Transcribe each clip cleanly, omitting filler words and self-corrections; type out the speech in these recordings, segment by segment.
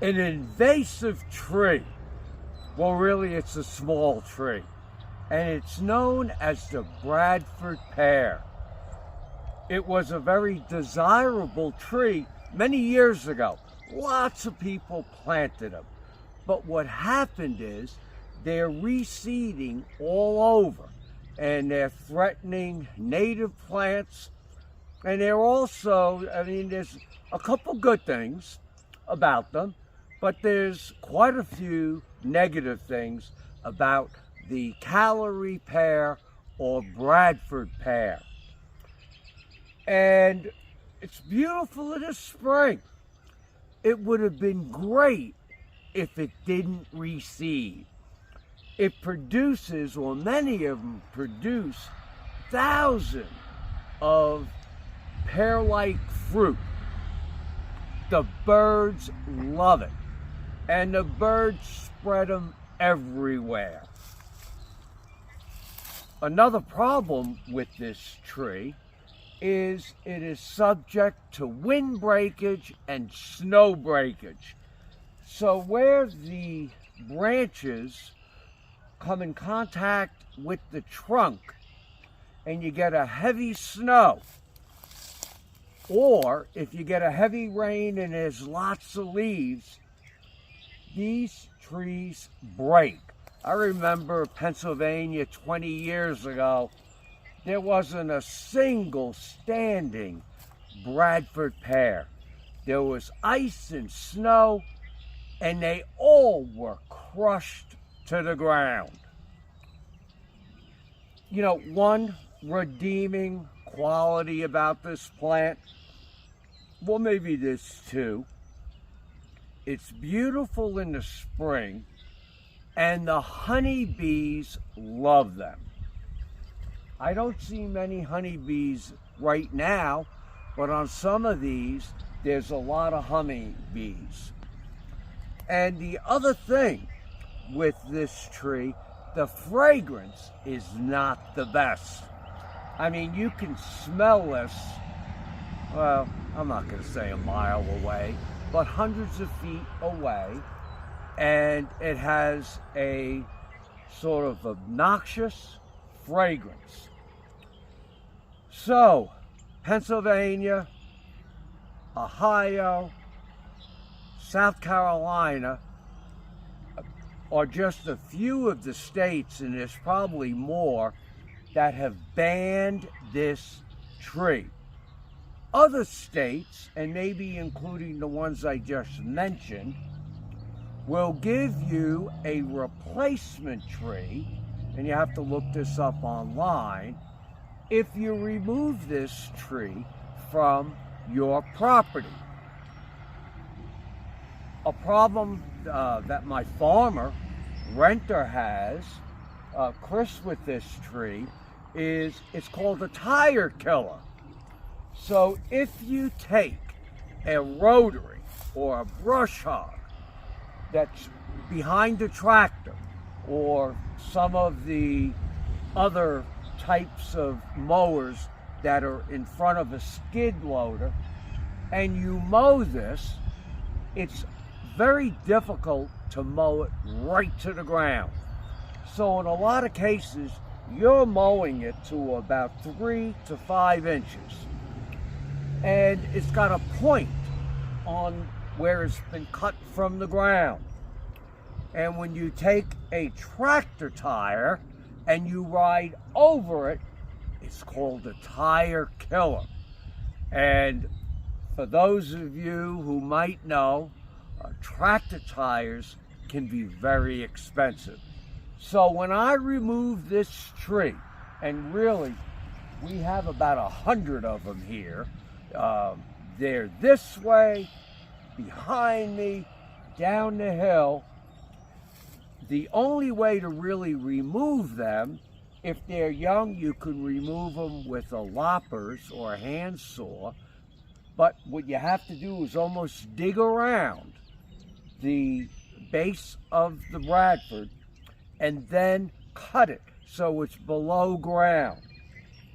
An invasive tree, well really it's a small tree, and it's known as the Bradford pear. It was a very desirable tree many years ago. Lots of people planted them. But what happened is they're reseeding all over, and they're threatening native plants. And they're also, there's a couple good things about them, but there's quite a few negative things about the Callery pear or Bradford pear. And it's beautiful in the spring. It would have been great if it didn't reseed. It produces, or many of them produce, thousands of pear-like fruit. The birds love it, and the birds spread them everywhere. Another problem with this tree is it is subject to wind breakage and snow breakage. So where the branches come in contact with the trunk and you get a heavy snow, or if you get a heavy rain and there's lots of leaves, these trees break. I remember Pennsylvania 20 years ago, there wasn't a single standing Bradford pear. There was ice and snow, and they all were crushed to the ground. You know, one redeeming quality about this plant, well, maybe there's two. It's beautiful in the spring, and the honeybees love them. I don't see many honeybees right now, but on some of these, there's a lot of honeybees. And the other thing with this tree, the fragrance is not the best. I mean, you can smell this, well, I'm not going to say a mile away, but hundreds of feet away, and it has a sort of obnoxious fragrance. So, Pennsylvania, Ohio, South Carolina are just a few of the states, and there's probably more, that have banned this tree. Other states, and maybe including the ones I just mentioned, will give you a replacement tree, and you have to look this up online, if you remove this tree from your property. A problem that my farmer renter has, Chris, with this tree, is it's called a tire killer. So if you take a rotary or a brush hog that's behind the tractor, or some of the other types of mowers that are in front of a skid loader, and you mow this, it's very difficult to mow it right to the ground. So in a lot of cases, you're mowing it to about 3 to 5 inches. And it's got a point on where it's been cut from the ground. And when you take a tractor tire and you ride over it, it's called a tire killer. And for those of you who might know, tractor tires can be very expensive. So when I remove this tree, and really we have about 100 of them here, they're this way, behind me, down the hill. The only way to really remove them, if they're young, you can remove them with a loppers or a handsaw, but what you have to do is almost dig around the base of the Bradford and then cut it so it's below ground.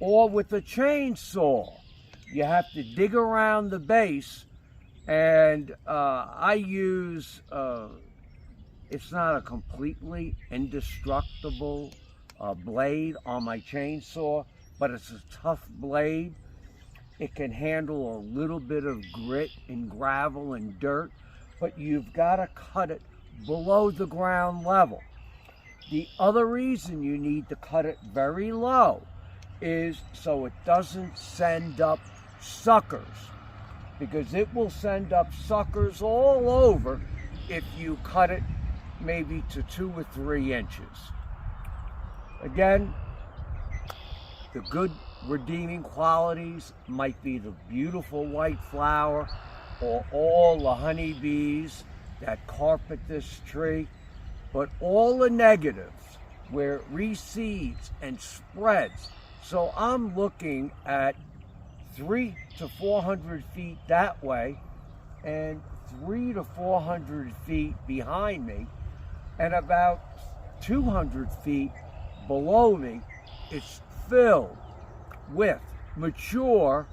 Or with a chainsaw, you have to dig around the base And I use, it's not a completely indestructible blade on my chainsaw, but it's a tough blade. It can handle a little bit of grit and gravel and dirt, but you've got to cut it below the ground level. The other reason you need to cut it very low is so it doesn't send up suckers, because it will send up suckers all over if you cut it maybe to 2 or 3 inches. Again, the good redeeming qualities might be the beautiful white flower or all the honeybees that carpet this tree, but all the negatives where it reseeds and spreads. So I'm looking at 300 to 400 feet that way and 300 to 400 feet behind me, and about 200 feet below me, it's filled with mature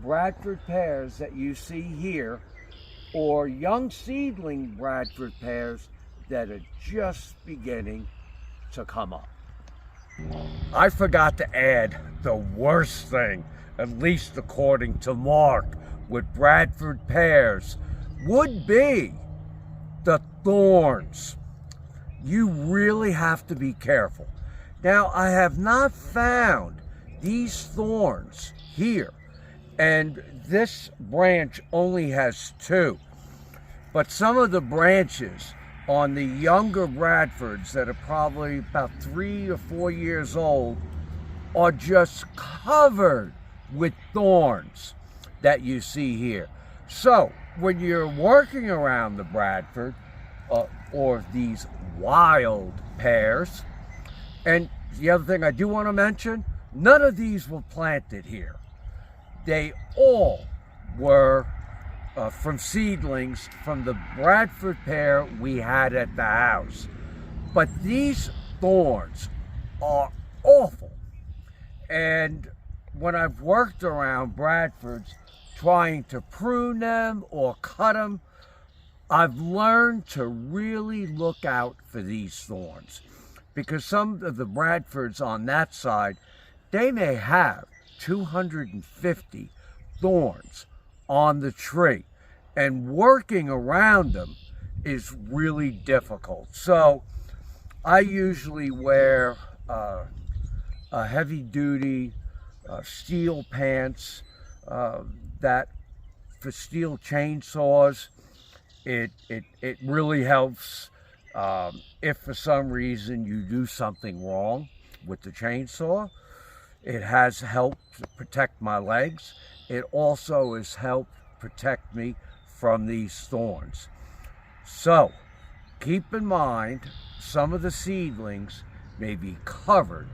Bradford pears that you see here, or young seedling Bradford pears that are just beginning to come up. I forgot to add the worst thing, at least according to Mark, with Bradford pears would be the thorns. You really have to be careful. Now, I have not found these thorns here, and this branch only has 2, but some of the branches on the younger Bradfords that are probably about 3 or 4 years old are just covered with thorns that you see here. So when you're working around the Bradford or these wild pears, and the other thing I do want to mention, none of these were planted here. They all were from seedlings from the Bradford pear we had at the house. But these thorns are awful. And when I've worked around Bradfords trying to prune them or cut them, I've learned to really look out for these thorns, because some of the Bradfords on that side, they may have 250 thorns on the tree, and working around them is really difficult. So I usually wear a heavy-duty steel pants that for steel chainsaws. It really helps if for some reason you do something wrong with the chainsaw. It has helped to protect my legs. It also has helped protect me from these thorns. So keep in mind, some of the seedlings may be covered